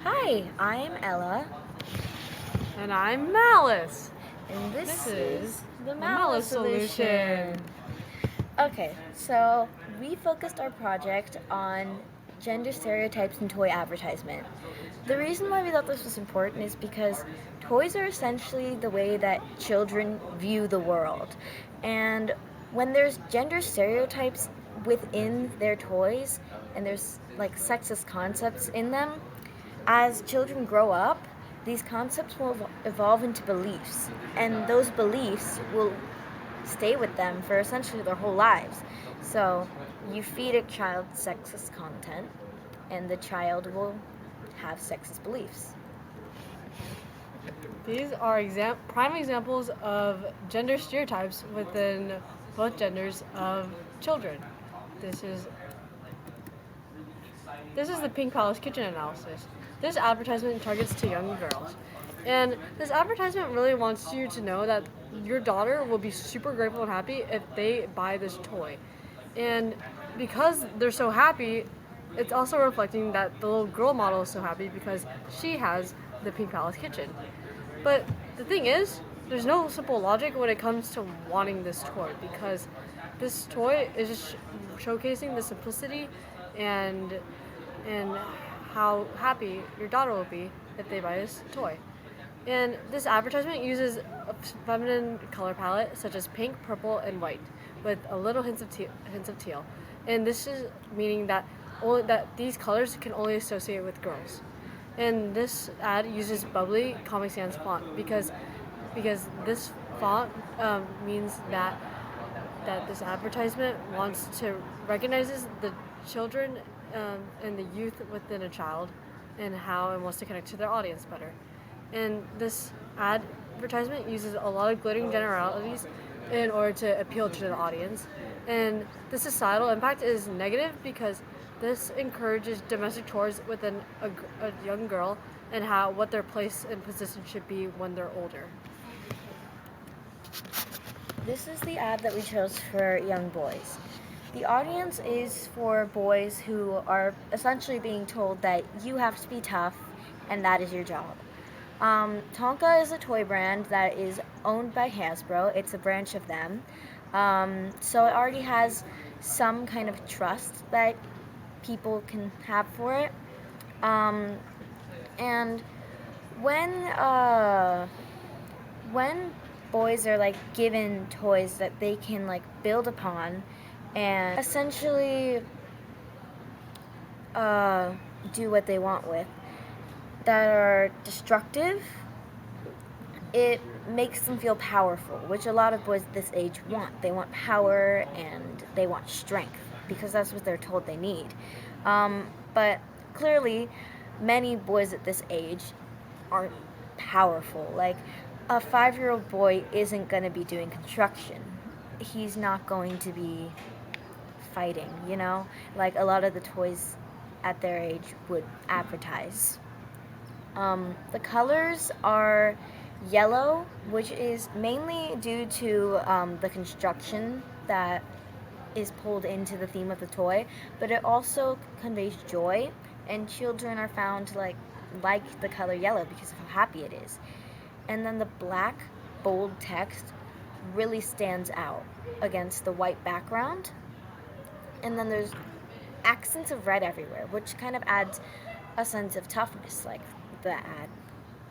Hi, I'm Ella, And I'm Malice. and this This is is the the Malla Malice Solution. Solution. Okay, so we focused our project on gender stereotypes in toy advertisement. The reason why we thought this was important is because toys are essentially the way that children view the world. And when there's gender stereotypes within their toys and there's like sexist concepts in them, as children grow up, these concepts will evolve into beliefs, and those beliefs will stay with them for essentially their whole lives. So, you feed a child sexist content, and the child will have sexist beliefs. These are prime examples of gender stereotypes within both genders of children. This is this is the Pink Palace Kitchen analysis. This advertisement targets to young girls. And this advertisement really wants you to know that your daughter will be super grateful and happy if they buy this toy. And because they're so happy, it's also reflecting that the little girl model is so happy because she has the Pink Palace Kitchen. But the thing is, there's no simple logic when it comes to wanting this toy because this toy is just showcasing the simplicity and and how happy your daughter will be if they buy this toy. And this advertisement uses a feminine color palette such as pink, purple, and white, with a little hints of teal. And this is meaning that these colors can only associate with girls. And this ad uses bubbly Comic Sans font because this font means that this advertisement wants to recognizes the children and the youth within a child and how it wants to connect to their audience better. And this advertisement uses a lot of glittering generalities in order to appeal to the audience. And the societal impact is negative because this encourages domestic chores within a young girl and how what their place and position should be when they're older. This is the ad that we chose for young boys. The audience is for boys who are essentially being told that you have to be tough and that is your job. Tonka is a toy brand that is owned by Hasbro. It's a branch of them. So it already has some kind of trust that people can have for it. Um, and when when boys are like given toys that they can like build upon and essentially uh, do what they want with that are destructive, it makes them feel powerful, which a lot of boys at this age want. They want power and they want strength because that's what they're told they need. But clearly, many boys at this age aren't powerful. Like, a 5-year-old boy isn't going to be doing construction. He's not going to be fighting, you know? Like a lot of the toys at their age would advertise. The colors are yellow, which is mainly due to the construction that is pulled into the theme of the toy, but it also conveys joy, and children are found to like the color yellow because of how happy it is. And then the black bold text really stands out against the white background. And then there's accents of red everywhere, which kind of adds a sense of toughness, like the ad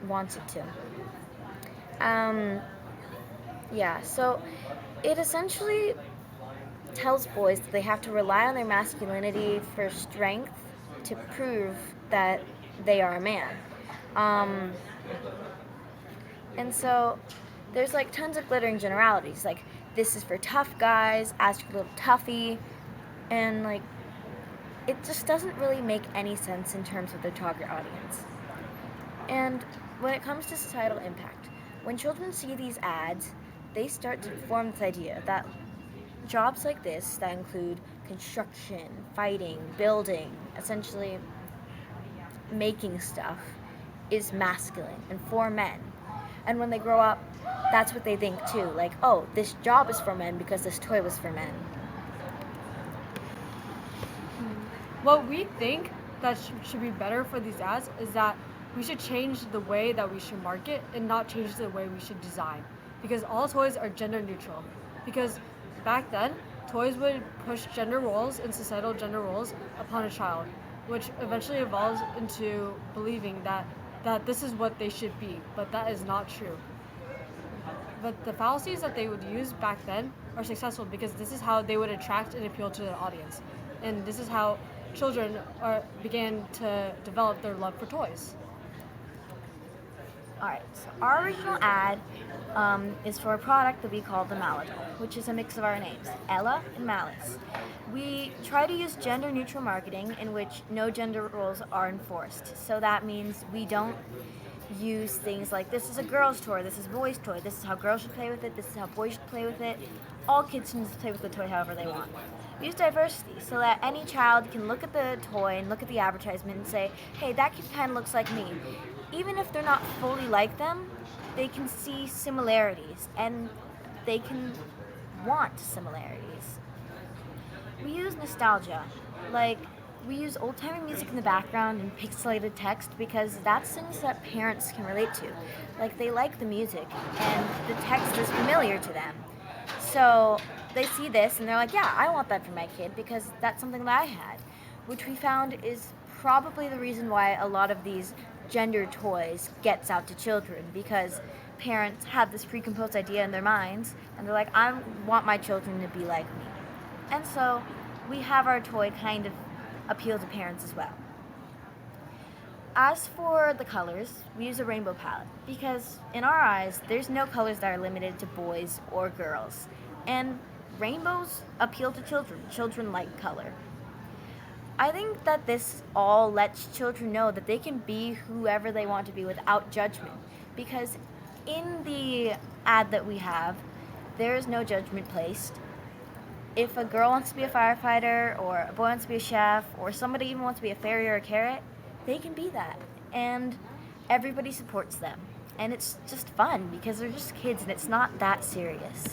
wants it to. Yeah, so it essentially tells boys that they have to rely on their masculinity for strength to prove that they are a man. Um, and so there's like tons of glittering generalities, like this is for tough guys, ask your little toughie, and like it just doesn't really make any sense in terms of their target audience. And when it comes to societal impact, when children see these ads, they start to form this idea that jobs like this, that include construction, fighting, building, essentially making stuff, is masculine and for men. And when they grow up, that's what they think too. Like, oh, this job is for men because this toy was for men. What we think that should be better for these ads is that we should change the way that we should market and not change the way we should design, because all toys are gender neutral. Because back then, toys would push gender roles and societal gender roles upon a child, which eventually evolves into believing that this is what they should be, but that is not true. But the fallacies that they would use back then are successful because this is how they would attract and appeal to their audience. And this is how children began to develop their love for toys. Alright, so our original ad is for a product that we call the Malla doll, which is a mix of our names, Ella and Malice. We try to use gender neutral marketing in which no gender roles are enforced. So that means we don't use things like this is a girl's toy, this is a boy's toy, this is how girls should play with it, this is how boys should play with it. All kids can just play with the toy however they want. We use diversity so that any child can look at the toy and look at the advertisement and say, hey, that kid kind of looks like me. Even if they're not fully like them, they can see similarities and they can want similarities. We use nostalgia, like we use old-timey music in the background and pixelated text because that's things that parents can relate to. Like they like the music and the text is familiar to them. So they see this and they're like, yeah, I want that for my kid because that's something that I had, which we found is probably the reason why a lot of these gender toys gets out to children, because parents have this precomposed idea in their minds and they're like, I want my children to be like me. And so we have our toy kind of appeal to parents as well. As for the colors, we use a rainbow palette because in our eyes, there's no colors that are limited to boys or girls. And rainbows appeal to children. Children like color. I think that this all lets children know that they can be whoever they want to be without judgment. Because in the ad that we have, there is no judgment placed. If a girl wants to be a firefighter, or a boy wants to be a chef, or somebody even wants to be a fairy or a carrot, they can be that. And everybody supports them. And it's just fun because they're just kids and it's not that serious.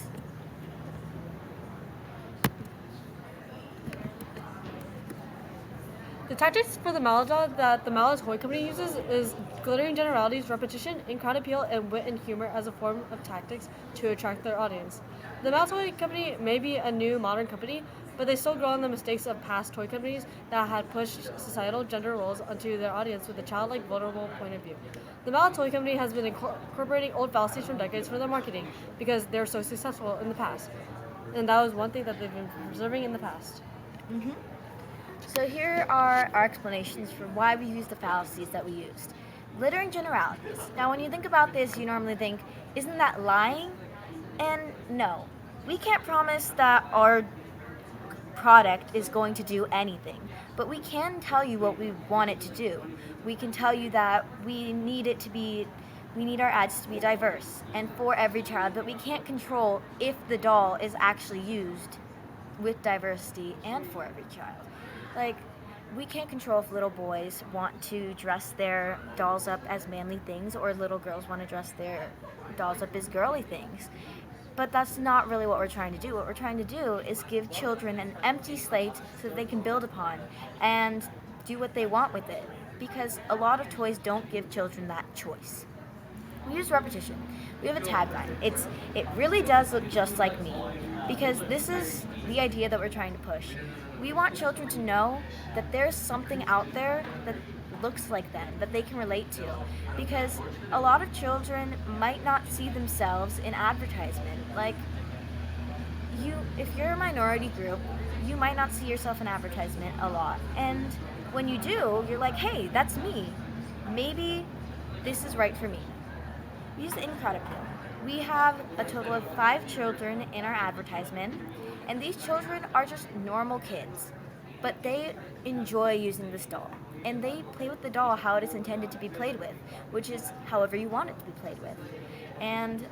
The tactics for the Malla doll that the Malla toy company uses is glittering generalities, repetition, and crowd appeal, and wit and humor as a form of tactics to attract their audience. The Malla toy company may be a new modern company, but they still grow on the mistakes of past toy companies that had pushed societal gender roles onto their audience with a childlike, vulnerable point of view. The Malla toy company has been incorporating old fallacies from decades for their marketing because they're so successful in the past. And that was one thing that they've been preserving in the past. Mm-hmm. So here are our explanations for why we use the fallacies that we used. Glittering generalities. Now when you think about this, you normally think, isn't that lying? And no, we can't promise that our product is going to do anything, but we can tell you what we want it to do. We can tell you that we need our ads to be diverse and for every child, but we can't control if the doll is actually used with diversity and for every child. Like, we can't control if little boys want to dress their dolls up as manly things or little girls want to dress their dolls up as girly things. But that's not really what we're trying to do. What we're trying to do is give children an empty slate so that they can build upon and do what they want with it. Because a lot of toys don't give children that choice. We use repetition. We have a tagline. It really does look just like me. Because this is the idea that we're trying to push. We want children to know that there's something out there that looks like them, that they can relate to. Because a lot of children might not see themselves in advertisement. Like, if you're a minority group, you might not see yourself in advertisement a lot. And when you do, you're like, hey, that's me. Maybe this is right for me. We use the in-crowd appeal. We have a total of 5 children in our advertisement, and these children are just normal kids, but they enjoy using this doll, and they play with the doll how it is intended to be played with, which is however you want it to be played with. And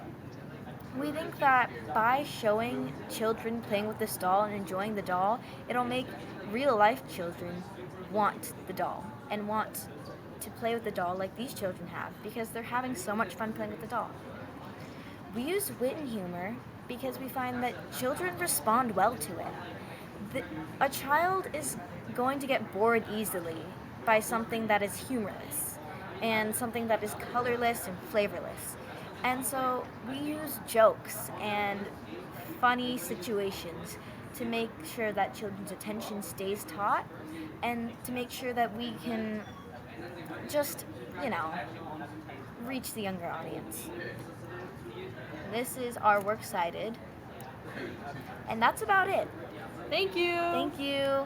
we think that by showing children playing with this doll and enjoying the doll, it'll make real-life children want the doll and want to play with the doll like these children have, because they're having so much fun playing with the doll. We use wit and humor because we find that children respond well to it. A child is going to get bored easily by something that is humorless and something that is colorless and flavorless. And so we use jokes and funny situations to make sure that children's attention stays taut and to make sure that we can just, you know, reach the younger audience. This is our works cited, and that's about it. Thank you. Thank you.